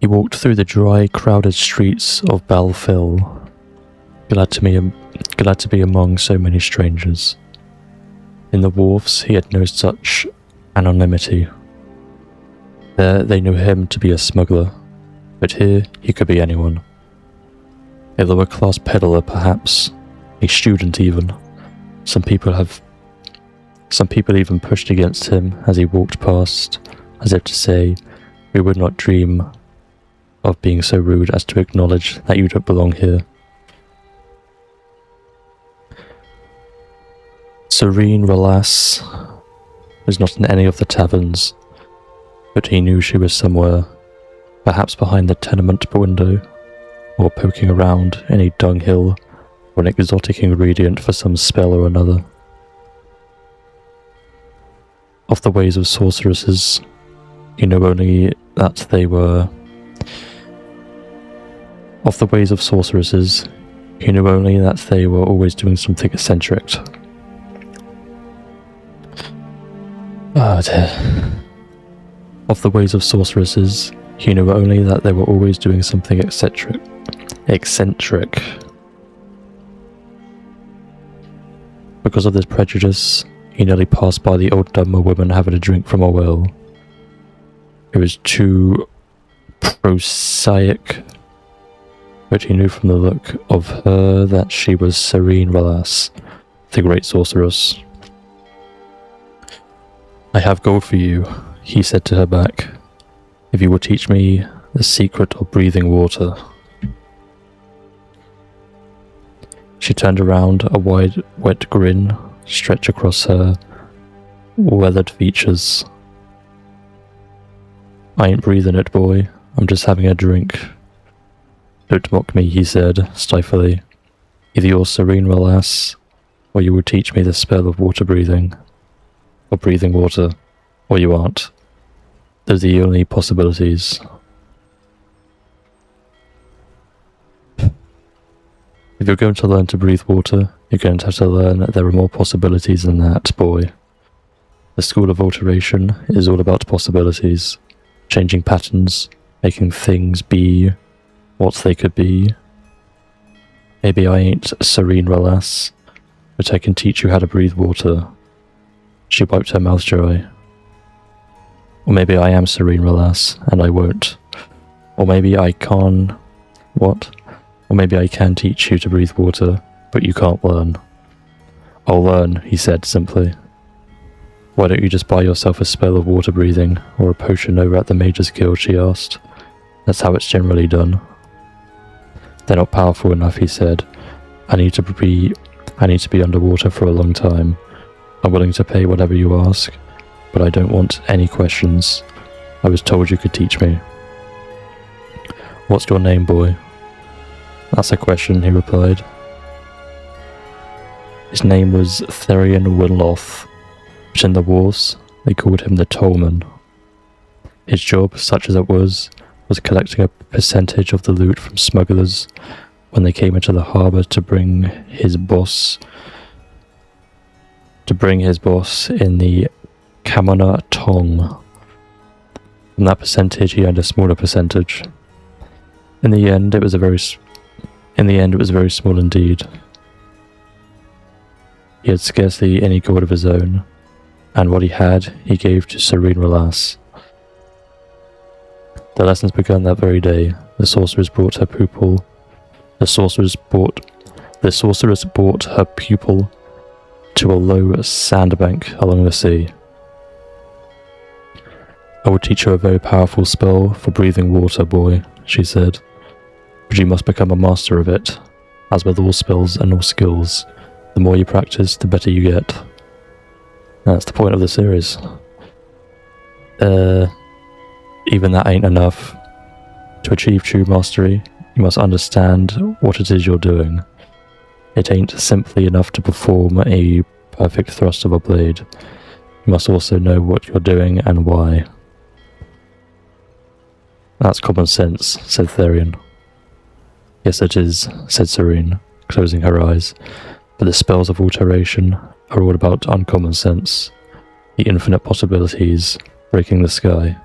He walked through the dry, crowded streets of Balfil, glad to be among so many strangers. In the wharfs, he had no such anonymity. There, they knew him to be a smuggler, but here he could be anyone. A lower-class peddler, perhaps, a student even. Some people even pushed against him as he walked past, as if to say, "We would not dream of being so rude as to acknowledge that you don't belong here." Serene Relas was not in any of the taverns, but he knew she was somewhere, perhaps behind the tenement window, or poking around in a dunghill for an exotic ingredient for some spell or another. Of the ways of sorceresses, he knew only that they were... always doing something eccentric. Of the ways of sorceresses, he knew only that they were always doing something eccentric. Because of this prejudice, he nearly passed by the old dumber woman having a drink from a well. It was too prosaic, but he knew from the look of her that she was Serene Relas, the great sorceress. "I have gold for you," he said to her back, "if you will teach me the secret of breathing water." She turned around, a wide, wet grin stretched across her weathered features. "I ain't breathing it, boy. I'm just having a drink." "Don't mock me," he said, stiflingly. "Either you're Serene Relas, or you will teach me the spell of water breathing. Or breathing water, or you aren't. Those are the only possibilities." If you're going to learn to breathe water, you're going to have to learn that there are more possibilities than that, boy. The School of Alteration is all about possibilities, changing patterns, making things be what they could be. Maybe I ain't Serene Relas, but I can teach you how to breathe water. She wiped her mouth dry. Or maybe I am Serene Relas, and I won't. Or maybe I can... What? Or maybe I can teach you to breathe water, but you can't learn. "I'll learn," he said simply. "Why don't you just buy yourself a spell of water breathing, or a potion over at the Mage's Guild?" she asked. "That's how it's generally done." "They're not powerful enough," he said. I need to be underwater for a long time. I'm willing to pay whatever you ask, but I don't want any questions. I was told you could teach me." "What's your name, boy?" "That's a question," he replied. His name was Therian Winloth, but in the wars, they called him the Tollman. His job, such as it was collecting a percentage of the loot from smugglers when they came into the harbour to bring his boss in the Kamona Tong. From that percentage, he earned a smaller percentage. In the end, it was very small indeed. He had scarcely any gold of his own, and what he had, he gave to Serene Relas. The lessons began that very day. The sorceress brought her pupil to a low sandbank along the sea. "I will teach you a very powerful spell for breathing water, boy," she said. "But you must become a master of it. As with all spells and all skills, the more you practice, the better you get." That's the point of the series. Even that ain't enough. To achieve true mastery, you must understand what it is you're doing. It ain't simply enough to perform a perfect thrust of a blade. You must also know what you're doing and why. "That's common sense," said Therian. "Yes, it is," said Serene, closing her eyes. "But the spells of alteration are all about uncommon sense. The infinite possibilities breaking the sky.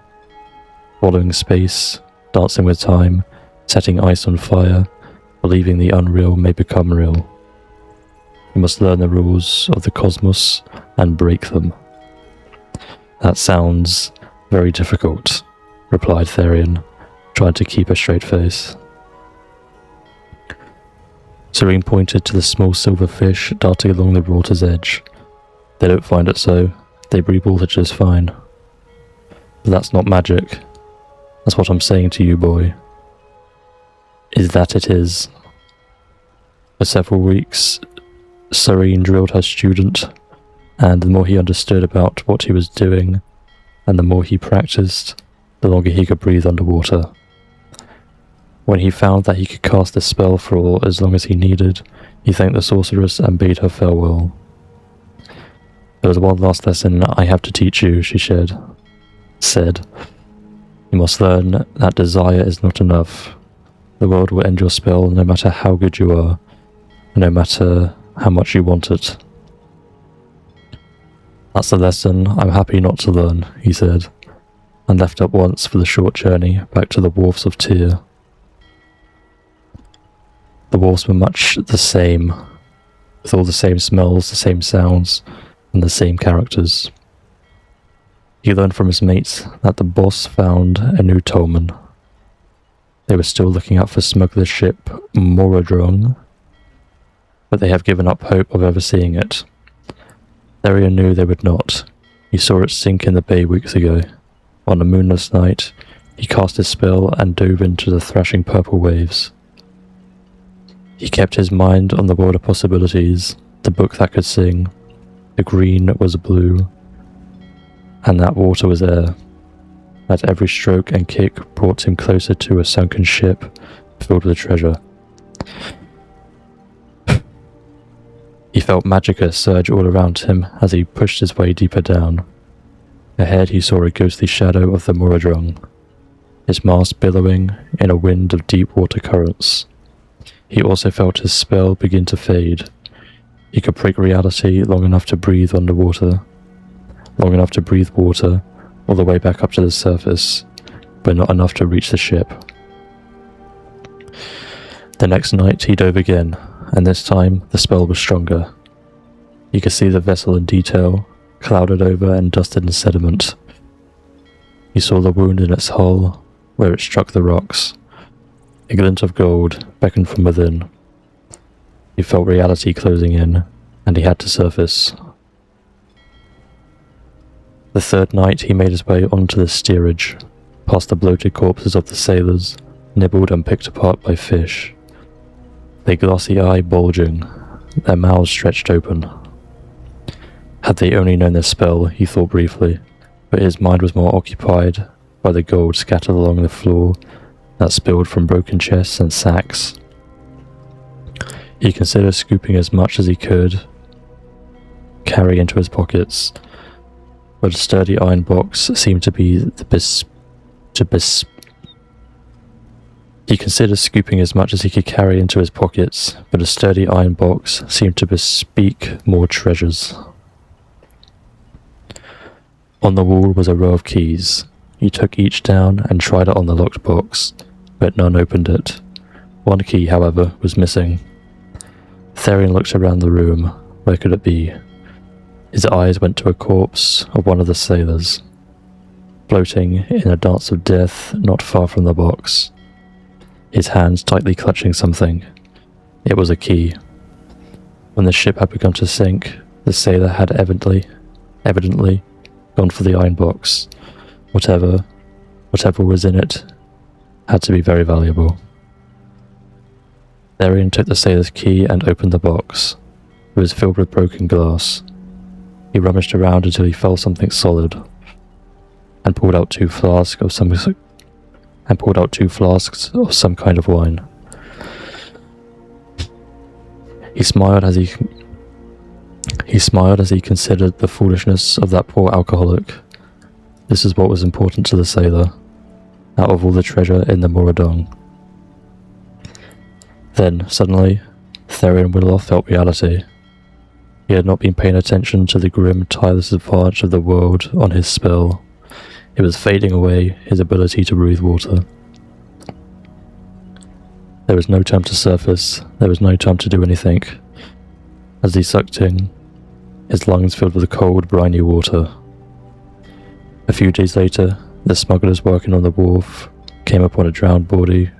Following space, dancing with time, setting ice on fire, believing the unreal may become real. You must learn the rules of the cosmos and break them. That sounds very difficult, replied Therion, trying to keep a straight face. Serene pointed to the small silver fish darting along the water's edge. They don't find it so. They breathe water just fine. But that's not magic. That's what I'm saying to you, boy. Is that it is. For several weeks, Serene drilled her student, and the more he understood about what he was doing, and the more he practiced, the longer he could breathe underwater. When he found that he could cast the spell for as long as he needed, he thanked the sorceress and bade her farewell. There was one last lesson I have to teach you, she said. You must learn that desire is not enough. The world will end your spell no matter how good you are, no matter how much you want it. That's the lesson I'm happy not to learn, he said, and left at once for the short journey back to the wharfs of Tyr. The wharfs were much the same, with all the same smells, the same sounds, and the same characters. He learned from his mates that the boss found a new tollman. They were still looking out for smuggler ship Morrowind, but they have given up hope of ever seeing it. Therion knew they would not. He saw it sink in the bay weeks ago. On a moonless night, he cast his spell and dove into the thrashing purple waves. He kept his mind on the world of possibilities, the book that could sing, the green was blue, and that water was air. That every stroke and kick brought him closer to a sunken ship filled with treasure. He felt magicka surge all around him as he pushed his way deeper down. Ahead he saw a ghostly shadow of the Morrowind, its mast billowing in a wind of deep water currents. He also felt his spell begin to fade. He could break reality long enough to breathe underwater, long enough to breathe water all the way back up to the surface, but not enough to reach the ship. The next night he dove again, and this time the spell was stronger. He could see the vessel in detail, clouded over and dusted in sediment. He saw the wound in its hull, where it struck the rocks. A glint of gold beckoned from within. He felt reality closing in, and he had to surface. The third night he made his way onto the steerage, past the bloated corpses of the sailors, nibbled and picked apart by fish. Their glassy eye bulging, their mouths stretched open. Had they only known their spell, he thought briefly, but his mind was more occupied by the gold scattered along the floor that spilled from broken chests and sacks. He considered scooping as much as he could carry into his pockets, but a sturdy iron box seemed to be He considered scooping as much as he could carry into his pockets, but a sturdy iron box seemed to bespeak more treasures. On the wall was a row of keys. He took each down and tried it on the locked box, but none opened it. One key, however, was missing. Therion looked around the room. Where could it be? His eyes went to a corpse of one of the sailors, floating in a dance of death not far from the box, his hands tightly clutching something. It was a key. When the ship had begun to sink, the sailor had evidently gone for the iron box. Whatever was in it had to be very valuable. Therion took the sailor's key and opened the box. It was filled with broken glass. He rummaged around until he found something solid, and pulled out two flasks of some kind of wine. He smiled as he considered the foolishness of that poor alcoholic. This is what was important to the sailor, out of all the treasure in the Morrowind. Then, suddenly, Therion Willoth felt reality. He had not been paying attention to the grim, tireless advantage of the world on his spell. It was fading away, his ability to breathe water. There was no time to surface, there was no time to do anything. As he sucked in, his lungs filled with cold, briny water. A few days later, the smugglers working on the wharf came upon the drowned body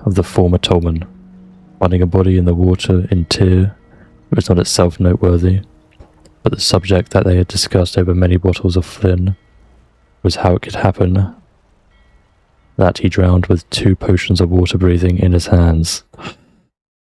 of the former tollman. Finding a body in the water in Tyr was not itself noteworthy, but the subject that they had discussed over many bottles of Flynn was how it could happen that he drowned with 2 potions of water breathing in his hands.